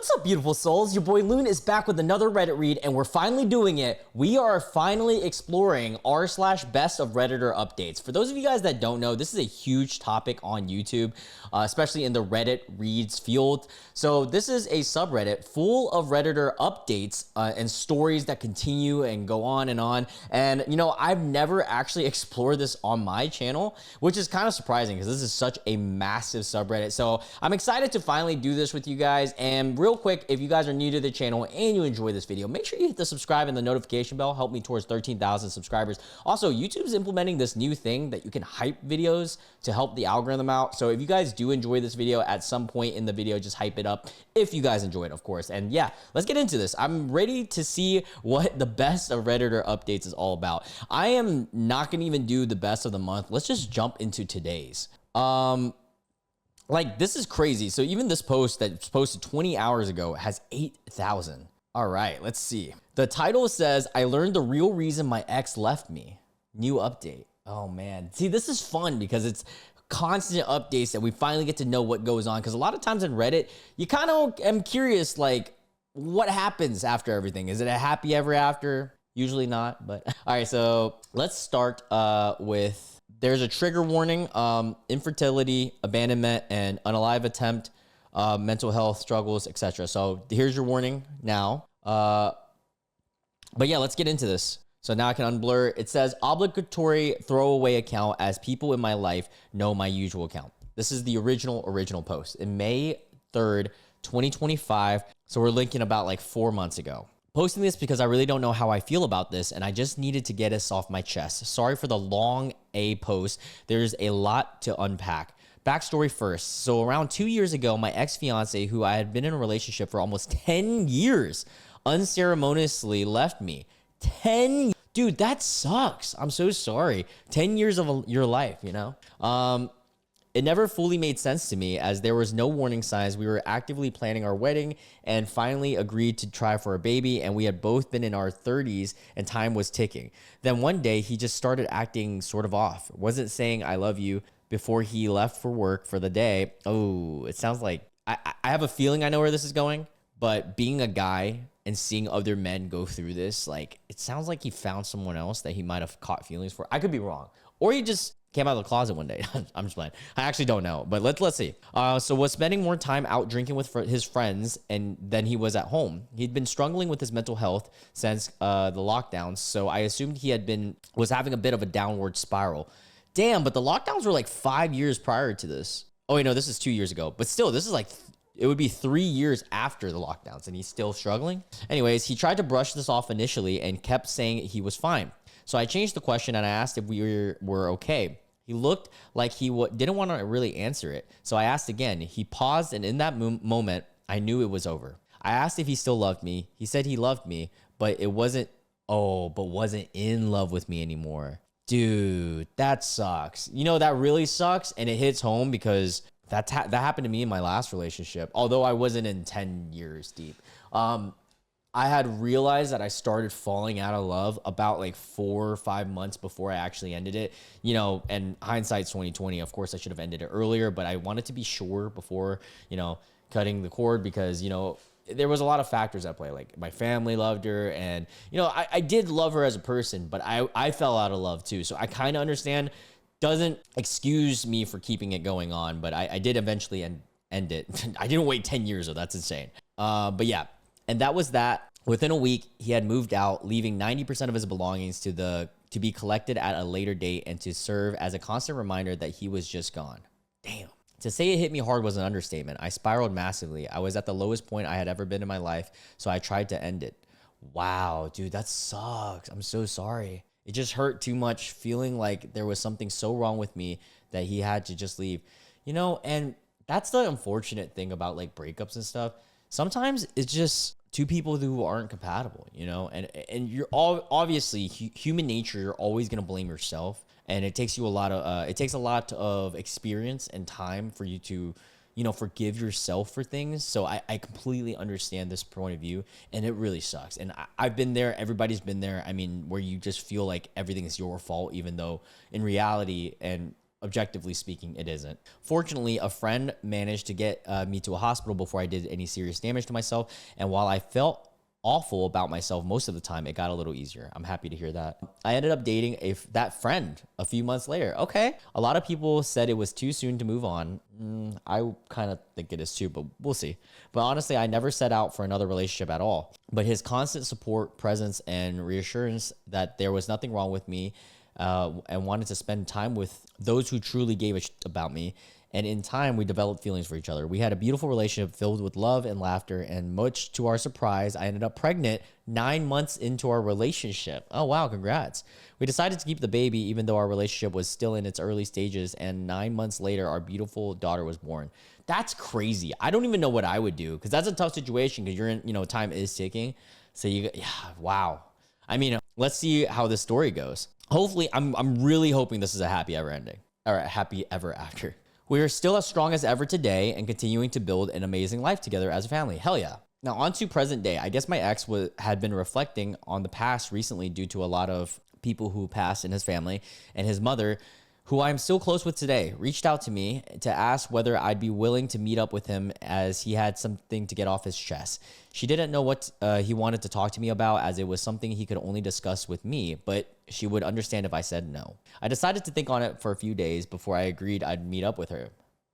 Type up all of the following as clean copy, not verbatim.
What's up, beautiful souls? Your boy Loon is back with another Reddit read, and we're finally doing it. We are finally exploring r/best of Redditor updates. For those of you guys that don't know, this is a huge topic on YouTube, especially in the Reddit reads field. So this is a subreddit full of Redditor updates and stories that continue and go on and on. And you know, I've never actually explored this on my channel, which is kind of surprising because this is such a massive subreddit. So I'm excited to finally do this with you guys. And real quick, if you guys are new to the channel and you enjoy this video, make sure you hit the subscribe and the notification bell. Help me towards 13,000 subscribers. Also, YouTube's implementing this new thing that you can hype videos to help the algorithm out. So if you guys do enjoy this video, at some point in the video, just hype it up if you guys enjoy it, of course. And yeah, let's get into this. I'm ready to see what the best of Redditor updates is all about. I am not gonna even do the best of the month. Let's just jump into today's. Like, this is crazy. So even this post that's posted 20 hours ago has 8,000. All right, let's see. The title says, I learned the real reason my ex left me. New update. Oh man. See, this is fun because it's constant updates that we finally get to know what goes on. Because a lot of times in Reddit, you kind of am curious, like, what happens after everything? Is it a happy ever after? Usually not, but all right, so let's start with, there's a trigger warning, infertility, abandonment, and unalive attempt, mental health struggles, etc. So here's your warning now. But yeah, let's get into this. So now I can unblur. It says obligatory throwaway account as people in my life know my usual account. This is the original post in May 3rd, 2025. So we're linking about like 4 months ago. Posting this because I really don't know how I feel about this and I just needed to get this off my chest. Sorry for the long A post. There's a lot to unpack. Backstory first. So around 2 years ago, my ex-fiance, who I had been in a relationship for almost 10 years, unceremoniously left me. 10, dude, that sucks. I'm so sorry. 10 years of your life, you know? It never fully made sense to me as there was no warning signs. We were actively planning our wedding and finally agreed to try for a baby, and we had both been in our 30s and time was ticking. Then one day he just started acting sort of off. Wasn't saying I love you before he left for work for the day. Oh, it sounds like I have a feeling I know where this is going, but being a guy and seeing other men go through this, like, it sounds like he found someone else that he might have caught feelings for. I could be wrong. Or he just came out of the closet one day. I'm just playing. I actually don't know, but let's see. So was spending more time out drinking with his friends and then he was at home. He'd been struggling with his mental health since the lockdowns, so I assumed he was having a bit of a downward spiral. Damn, but the lockdowns were like 5 years prior to this. Oh wait, no, this is 2 years ago. But still, this is like, it would be 3 years after the lockdowns and he's still struggling. Anyways, he tried to brush this off initially and kept saying he was fine. So I changed the question and I asked if we were okay. He looked like he didn't want to really answer it. So I asked again. He paused, and in that moment, I knew it was over. I asked if he still loved me. He said he loved me, but wasn't in love with me anymore. Dude, that sucks. You know, that really sucks, and it hits home because that happened to me in my last relationship, although I wasn't in 10 years deep. I had realized that I started falling out of love about like 4 or 5 months before I actually ended it, you know, and hindsight's 2020. Of course I should have ended it earlier, but I wanted to be sure before, you know, cutting the cord because, you know, there was a lot of factors at play. Like my family loved her and, you know, I did love her as a person, but I fell out of love too. So I kind of understand, doesn't excuse me for keeping it going on, but I did eventually end it. I didn't wait 10 years though. That's insane. But yeah. And that was that. Within a week, he had moved out, leaving 90% of his belongings to be collected at a later date and to serve as a constant reminder that he was just gone. Damn. To say it hit me hard was an understatement. I spiraled massively. I was at the lowest point I had ever been in my life, so I tried to end it. Wow, dude, that sucks. I'm so sorry. It just hurt too much feeling like there was something so wrong with me that he had to just leave. You know, and that's the unfortunate thing about like breakups and stuff. Sometimes it's just two people who aren't compatible, you know, and you're all obviously human nature. You're always going to blame yourself. And it takes a lot of experience and time for you to, you know, forgive yourself for things. So I completely understand this point of view and it really sucks. And I've been there. Everybody's been there. I mean, where you just feel like everything is your fault, even though in reality, and objectively speaking, it isn't. Fortunately, a friend managed to get me to a hospital before I did any serious damage to myself. And while I felt awful about myself most of the time, it got a little easier. I'm happy to hear that. I ended up dating that friend a few months later. Okay. A lot of people said it was too soon to move on. I kind of think it is too, but we'll see. But honestly, I never set out for another relationship at all. But his constant support, presence, and reassurance that there was nothing wrong with me and wanted to spend time with those who truly gave a shit about me. And in time, we developed feelings for each other. We had a beautiful relationship filled with love and laughter. And much to our surprise, I ended up pregnant 9 months into our relationship. Oh, wow. Congrats. We decided to keep the baby, even though our relationship was still in its early stages. And 9 months later, our beautiful daughter was born. That's crazy. I don't even know what I would do, because that's a tough situation, because you're in, time is ticking. So wow. I mean, let's see how this story goes. Hopefully, I'm really hoping this is a happy ever ending, or a happy ever after. We are still as strong as ever today and continuing to build an amazing life together as a family. Hell yeah. Now on to present day. I guess my ex had been reflecting on the past recently due to a lot of people who passed in his family, and his mother, who I'm still close with today, reached out to me to ask whether I'd be willing to meet up with him as he had something to get off his chest. She didn't know what he wanted to talk to me about, as it was something he could only discuss with me, but she would understand if I said no. I decided to think on it for a few days before I agreed I'd meet up with her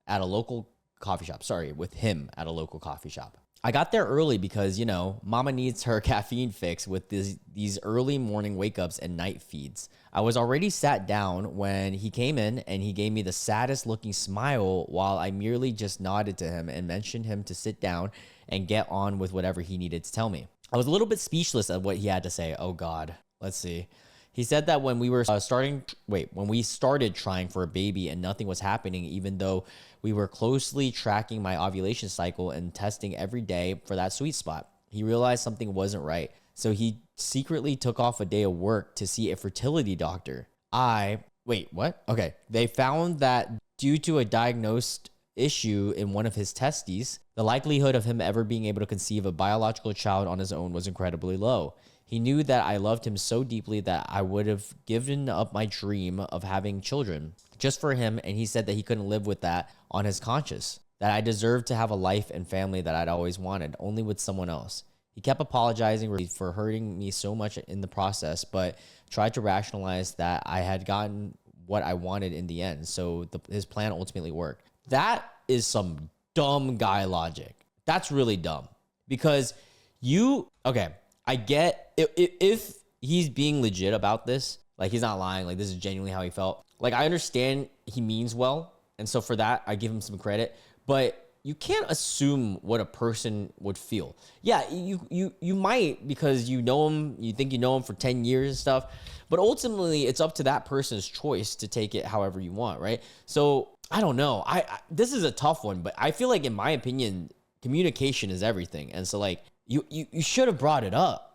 at a local coffee shop. With him at a local coffee shop. I got there early because, mama needs her caffeine fix with these early morning wake ups and night feeds. I was already sat down when he came in, and he gave me the saddest looking smile while I merely just nodded to him and mentioned him to sit down and get on with whatever he needed to tell me. I was a little bit speechless at what he had to say. Oh God, let's see. He said that when we started trying for a baby and nothing was happening, even though we were closely tracking my ovulation cycle and testing every day for that sweet spot, he realized something wasn't right. So he secretly took off a day of work to see a fertility doctor. Okay. They found that due to a diagnosed issue in one of his testes, the likelihood of him ever being able to conceive a biological child on his own was incredibly low. He knew that I loved him so deeply that I would have given up my dream of having children just for him, and he said that he couldn't live with that on his conscience, that I deserved to have a life and family that I'd always wanted, only with someone else. He kept apologizing for hurting me so much in the process, but tried to rationalize that I had gotten what I wanted in the end, so his plan ultimately worked. That is some dumb guy logic. That's really dumb, because I get if he's being legit about this, like he's not lying, like this is genuinely how he felt. Like I understand he means well, and so for that I give him some credit, but you can't assume what a person would feel. Yeah, you might, because you know him, you think you know him for 10 years and stuff, but ultimately it's up to that person's choice to take it however you want, right? So I don't know. This is a tough one, but I feel like, in my opinion, communication is everything, and so like you should have brought it up.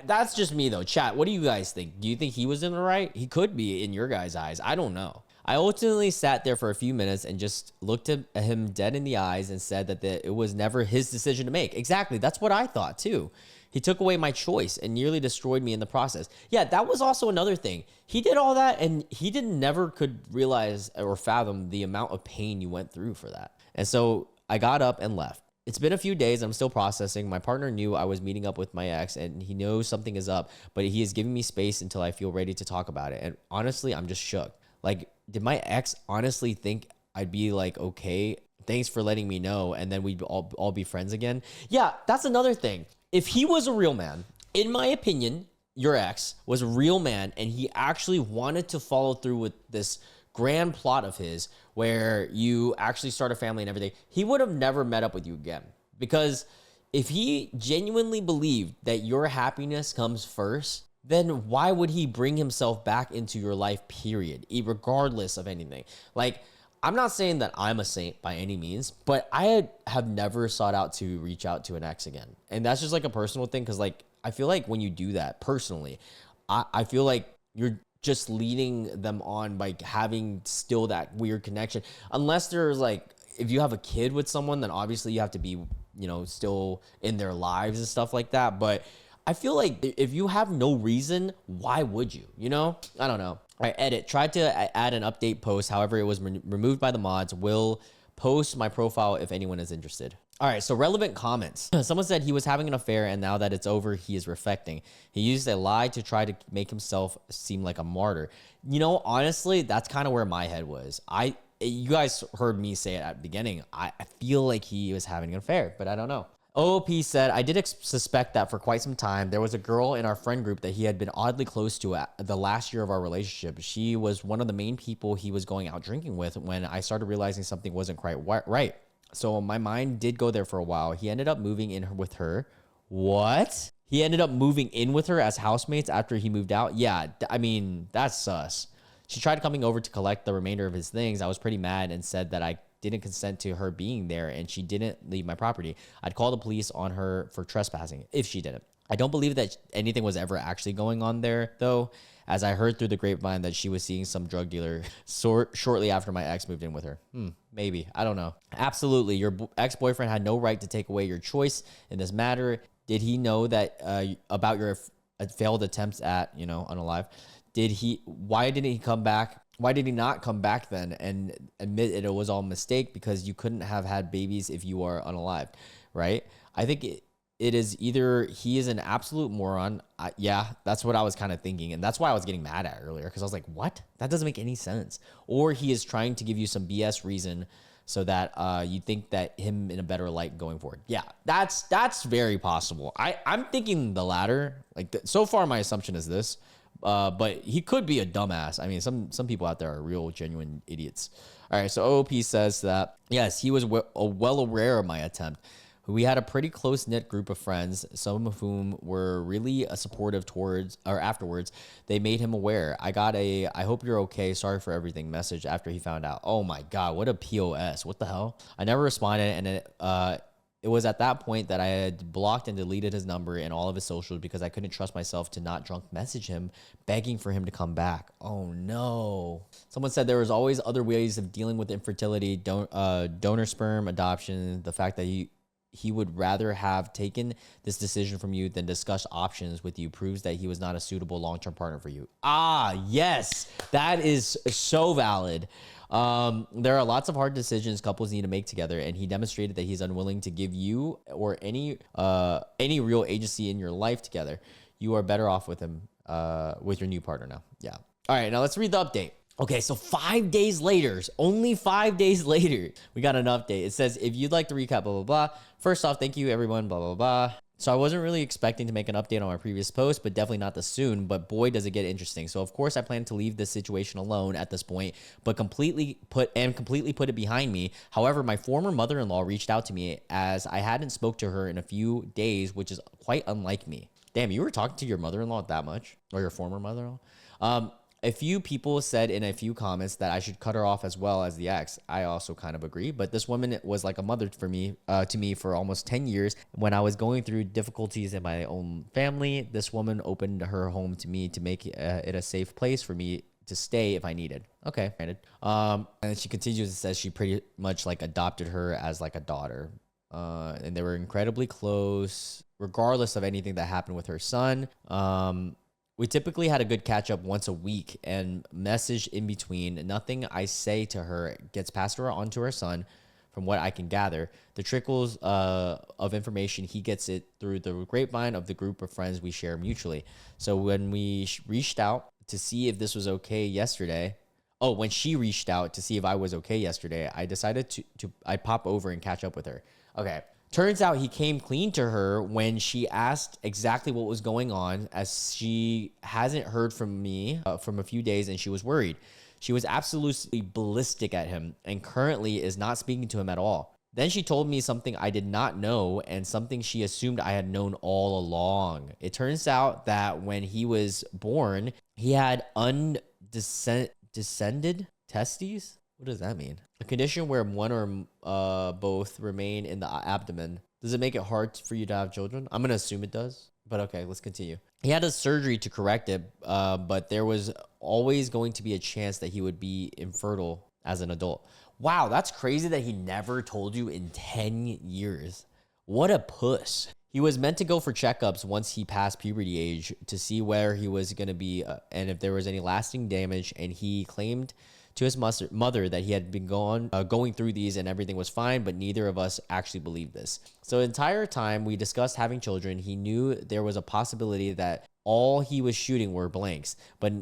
That's just me though. Chat, what do you guys think? Do you think he was in the right? He could be in your guys' eyes. I don't know. I ultimately sat there for a few minutes and just looked at him dead in the eyes and said that it was never his decision to make. Exactly. That's what I thought too. He took away my choice and nearly destroyed me in the process. Yeah, that was also another thing. He did all that, and he never could realize or fathom the amount of pain you went through for that. And so I got up and left. It's been a few days. I'm still processing. My partner knew I was meeting up with my ex, and he knows something is up, but he is giving me space until I feel ready to talk about it. And honestly, I'm just shook. Like, did my ex honestly think I'd be like, okay, thanks for letting me know, and then we'd all be friends again? Yeah, that's another thing. If he was a real man, in my opinion, your ex was a real man, and he actually wanted to follow through with this grand plot of his where you actually start a family and everything, he would have never met up with you again. Because if he genuinely believed that your happiness comes first, then why would he bring himself back into your life, period, regardless of anything? Like, I'm not saying that I'm a saint by any means, but I have never sought out to reach out to an ex again. And that's just like a personal thing, because like, I feel like when you do that personally, I feel like you're just leading them on by having still that weird connection. Unless there's like, if you have a kid with someone, then obviously you have to be, still in their lives and stuff like that. But I feel like if you have no reason, why would you? I don't know. All right, edit. Tried to add an update post. However, it was removed by the mods. Will post my profile if anyone is interested. All right, so relevant comments. Someone said he was having an affair and now that it's over, he is reflecting. He used a lie to try to make himself seem like a martyr. You know, honestly, that's kind of where my head was. You guys heard me say it at the beginning. I feel like he was having an affair, but I don't know. OOP said, I did suspect that for quite some time. There was a girl in our friend group that he had been oddly close to at the last year of our relationship. She was one of the main people he was going out drinking with when I started realizing something wasn't quite right. So my mind did go there for a while. He ended up moving in with her. What? He ended up moving in with her as housemates after he moved out? Yeah, I mean, that's sus. She tried coming over to collect the remainder of his things. I was pretty mad and said that I didn't consent to her being there and she didn't leave my property. I'd call the police on her for trespassing if she didn't. I don't believe that anything was ever actually going on there though, as I heard through the grapevine that she was seeing some drug dealer shortly after my ex moved in with her. Maybe, I don't know. Absolutely, your ex-boyfriend had no right to take away your choice in this matter. Did he know that about your failed attempts at, unalive? Why didn't he come back? Why did he not come back then and admit it was all a mistake because you couldn't have had babies if you are unalived, right? I think it is either he is an absolute moron. Yeah, that's what I was kind of thinking. And that's why I was getting mad at earlier because I was like, what? That doesn't make any sense. Or he is trying to give you some BS reason so that you think that him in a better light going forward. Yeah, that's very possible. I'm thinking the latter. So far, my assumption is this. But he could be a dumbass. I mean, some people out there are real genuine idiots. All right, so OOP says that, yes, he was well aware of my attempt. We had a pretty close-knit group of friends, some of whom were really supportive afterwards. They made him aware. I got a, I hope you're okay, sorry for everything message after he found out. Oh my God, what a POS. What the hell? I never responded, and it was at that point that I had blocked and deleted his number and all of his socials because I couldn't trust myself to not drunk message him, begging for him to come back. Oh no. Someone said there was always other ways of dealing with infertility, donor sperm, adoption, the fact that he would rather have taken this decision from you than discuss options with you proves that he was not a suitable long-term partner for you. Yes, that is so valid. There are lots of hard decisions couples need to make together, and he demonstrated that he's unwilling to give you or any real agency in your life together. You are better off with him, with your new partner now. Yeah. All right, now let's read the update. Okay, so 5 days later, only 5 days later, we got an update. It says, if you'd like to recap, blah, blah, blah. First off, thank you, everyone, blah, blah, blah. So I wasn't really expecting to make an update on my previous post, but definitely not this soon. But boy, does it get interesting. So of course I plan to leave this situation alone at this point, but completely put it behind me. However, my former mother-in-law reached out to me as I hadn't spoke to her in a few days, which is quite unlike me. Damn, you were talking to your mother-in-law that much, or your former mother-in-law? A few people said in a few comments that I should cut her off as well as the ex. I also kind of agree, but this woman was like a mother for me, to me for almost 10 years. When I was going through difficulties in my own family, this woman opened her home to me to make it a safe place for me to stay if I needed. Okay, granted. And she continues and says she pretty much like adopted her as like a daughter. And they were incredibly close, regardless of anything that happened with her son. We typically had a good catch up once a week and message in between. Nothing I say to her gets passed her on to her son, from what I can gather. The trickles of information, he gets it through the grapevine of the group of friends we share mutually. So when we reached out to see if this was okay yesterday, when she reached out to see if I was okay yesterday, I decided I pop over and catch up with her. Okay. Turns out he came clean to her when she asked exactly what was going on, as she hasn't heard from me from a few days and she was worried. She was absolutely ballistic at him and currently is not speaking to him at all. Then she told me something I did not know and something she assumed I had known all along. It turns out that when he was born, he had undescended testes. What does that mean? A condition where one or both remain in the abdomen. Does it make it hard for you to have children? I'm going to assume it does, but okay, let's continue. He had a surgery to correct it, but there was always going to be a chance that he would be infertile as an adult. Wow, that's crazy that he never told you in 10 years. What a puss. He was meant to go for checkups once he passed puberty age to see where he was going to be and if there was any lasting damage. And he claimed to his mother that he had been going through these and everything was fine, but neither of us actually believed this. So the entire time we discussed having children, he knew there was a possibility that all he was shooting were blanks, but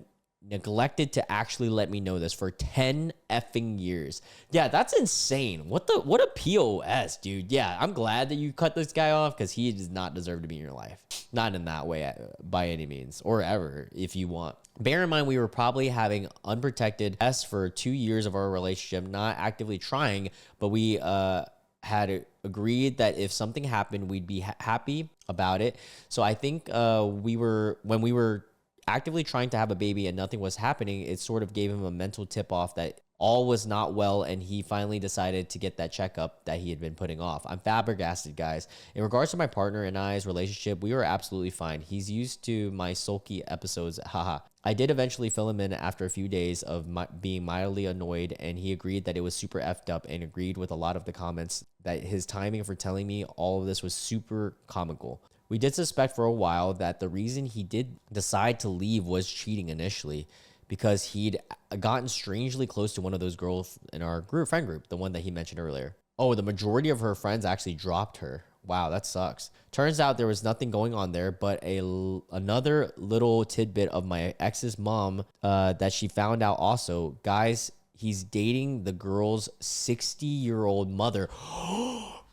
neglected to actually let me know this for 10 effing years. Yeah, that's insane. What a POS, dude. Yeah, I'm glad that you cut this guy off because he does not deserve to be in your life. Not in that way by any means, or ever if you want. Bear in mind, we were probably having unprotected sex for 2 years of our relationship, not actively trying, but we had agreed that if something happened, we'd be happy about it. So I think when we were actively trying to have a baby and nothing was happening, it sort of gave him a mental tip off that all was not well, and he finally decided to get that checkup that he had been putting off. I'm flabbergasted, guys. In regards to my partner and I's relationship, we were absolutely fine. He's used to my sulky episodes, haha. I did eventually fill him in after a few days of being mildly annoyed, and he agreed that it was super effed up and agreed with a lot of the comments that his timing for telling me all of this was super comical. We did suspect for a while that the reason he did decide to leave was cheating initially, because he'd gotten strangely close to one of those girls in our friend group, the one that he mentioned earlier. Oh, the majority of her friends actually dropped her. Wow, that sucks. Turns out there was nothing going on there, but another little tidbit of my ex's mom that she found out also. Guys, he's dating the girl's 60-year-old mother.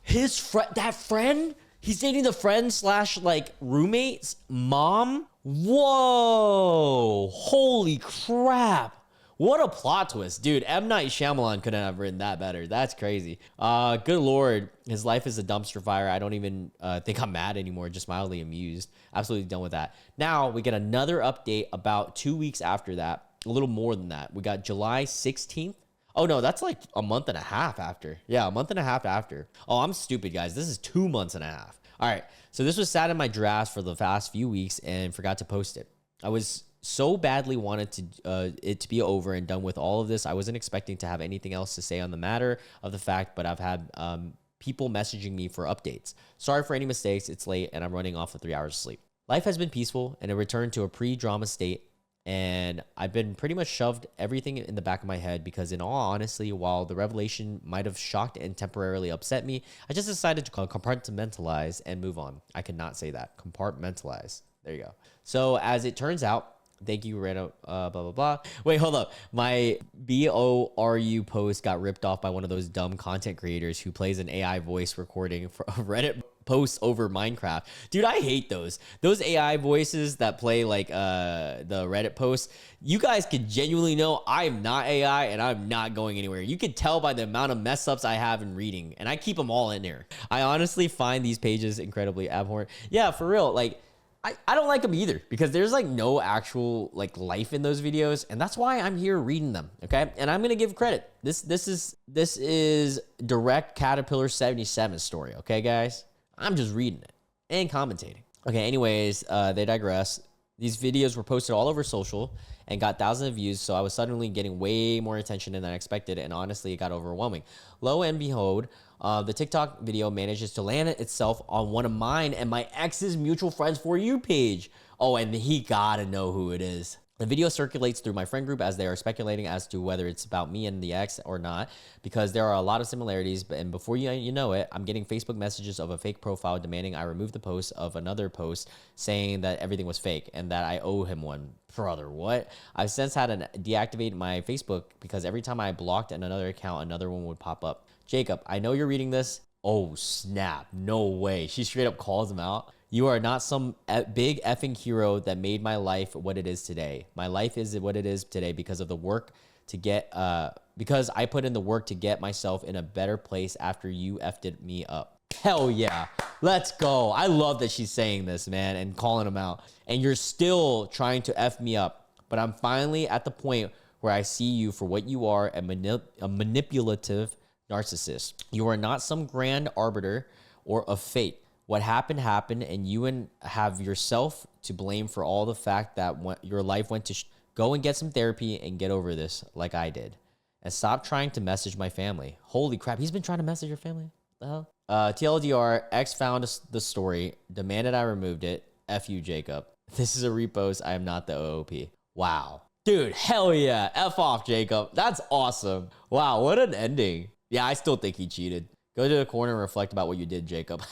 His friend? He's dating the friend / like roommate's mom? Whoa, holy crap. What a plot twist, dude. M. Night Shyamalan couldn't have written that better. That's crazy. Good Lord, his life is a dumpster fire. I don't even think I'm mad anymore, just mildly amused. Absolutely done with that. Now we get another update about 2 weeks after that, a little more than that. We got July 16th. Oh no, that's like a month and a half after. Yeah, a month and a half after. Oh, I'm stupid, guys. This is 2 months and a half. All right, so this was sat in my drafts for the past few weeks and forgot to post it. I was so badly wanted to it to be over and done with all of this. I wasn't expecting to have anything else to say on the matter of the fact, but I've had people messaging me for updates. Sorry for any mistakes. It's late and I'm running off of 3 hours of sleep. Life has been peaceful and it returned to a pre-drama state. And I've been pretty much shoved everything in the back of my head because in all honesty, while the revelation might have shocked and temporarily upset me, I just decided to compartmentalize and move on. I could not say that. Compartmentalize. There you go. So as it turns out, thank you, Reddit, blah, blah, blah. Wait, hold up. My BORU post got ripped off by one of those dumb content creators who plays an AI voice recording for a Reddit posts over Minecraft. Dude, I hate those AI voices that play like the Reddit posts. You guys could genuinely know I'm not AI and I'm not going anywhere. You could tell by the amount of mess ups I have in reading, and I keep them all in there. I honestly find these pages incredibly abhorrent. Yeah, for real. Like I don't like them either because there's like no actual like life in those videos, and that's why I'm here reading them. Okay, and I'm gonna give credit. This is direct Caterpillar 77 story. Okay, guys. I'm just reading it and commentating. Okay, anyways, they digress. These videos were posted all over social and got thousands of views, so I was suddenly getting way more attention than I expected, and honestly, it got overwhelming. Lo and behold, the TikTok video manages to land itself on one of mine and my ex's mutual friends For You page. Oh, and he gotta know who it is. The video circulates through my friend group as they are speculating as to whether it's about me and the ex or not, because there are a lot of similarities. And before you know it, I'm getting Facebook messages of a fake profile demanding I remove the post of another post saying that everything was fake and that I owe him one. Brother, what? I've since had to deactivate my Facebook because every time I blocked another account, another one would pop up. Jacob, I know you're reading this. Oh, snap. No way. She straight up calls him out. You are not some big effing hero that made my life what it is today. My life is what it is today because of the work to get, because I put in the work to get myself in a better place after you effed me up. Hell yeah. Let's go. I love that she's saying this, man, and calling him out. And you're still trying to F me up. But I'm finally at the point where I see you for what you are, a manipulative narcissist. You are not some grand arbiter or of fate. What happened, and you have yourself to blame for all the fact that your life went to go and get some therapy and get over this like I did. And stop trying to message my family. Holy crap, he's been trying to message your family? What the hell? TLDR, X found the story, demanded I removed it. F you, Jacob. This is a repost. I am not the OOP. Wow. Dude, hell yeah. F off, Jacob. That's awesome. Wow, what an ending. Yeah, I still think he cheated. Go to the corner and reflect about what you did, Jacob.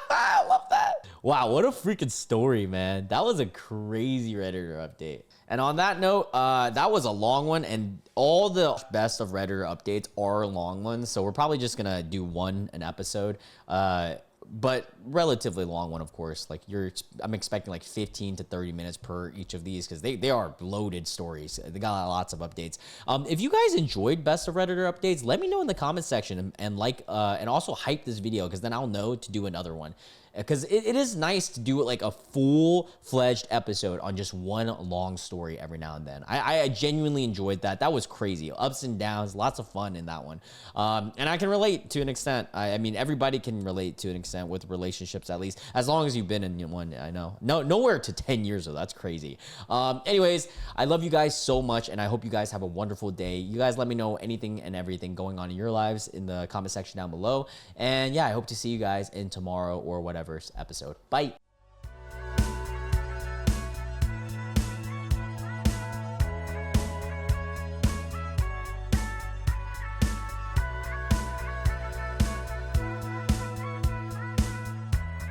I love that. Wow, what a freaking story, man. That was a crazy Redditor update. And on that note, that was a long one, and all the best of Redditor updates are long ones, so we're probably just gonna do an episode. But relatively long one, of course. Like I'm expecting like 15 to 30 minutes per each of these because they are loaded stories. They got lots of updates. If you guys enjoyed Best of Redditor updates, let me know in the comment section and also hype this video because then I'll know to do another one. Because it is nice to do like a full-fledged episode on just one long story every now and then. I genuinely enjoyed that. That was crazy. Ups and downs, lots of fun in that one. And I can relate to an extent. I mean, everybody can relate to an extent with relationships, at least, as long as you've been in one, I know. Nowhere to 10 years, though. That's crazy. Anyways, I love you guys so much, and I hope you guys have a wonderful day. You guys let me know anything and everything going on in your lives in the comment section down below. And yeah, I hope to see you guys in tomorrow or whatever episode. Bye.